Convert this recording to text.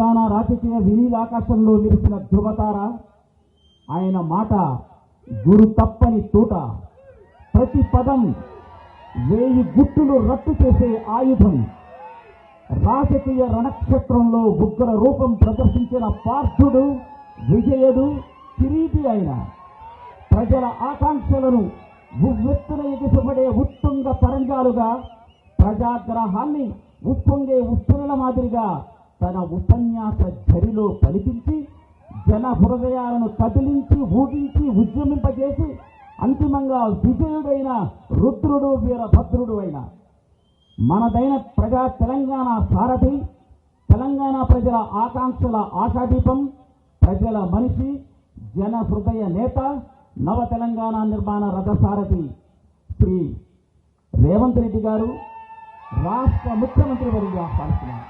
తెలంగాణ రాజకీయ వినీలాకాశంలో విరిసిన ధృవతార. ఆయన మాట గురు తప్పని తూట. ప్రతి పదం 1000 గుట్టులు రట్టు చేసే ఆయుధం. రాజకీయ రణక్షేత్రంలో ఉగ్ర రూపం ప్రదర్శించిన పార్థుడు, విజయుడు, కిరీటి అయిన ప్రజల ఆకాంక్షలను ఉవ్వెత్తున ఎగిసిపడే ఉత్తుంగ తరంగాలుగా, ప్రజాగ్రహాన్ని ఉప్పొంగే ఉష్ణల మాదిరిగా తన ఉపన్యాస ఝరిలో పలికించి జన హృదయాలను కదిలించి ఊగించి ఉద్యమింపజేసి అంతిమంగా విజయుడైన రుద్రుడు వీరభద్రుడు అయిన మనదైన ప్రజా తెలంగాణ సారథి, తెలంగాణ ప్రజల ఆకాంక్షల ఆశాదీపం, ప్రజల మనిషి, జన హృదయ నేత, నవ తెలంగాణ నిర్మాణ రథసారథి శ్రీ రేవంత్ రెడ్డి గారు రాష్ట్ర ముఖ్యమంత్రి వర్యులు ఆహ్వానిస్తున్నారు.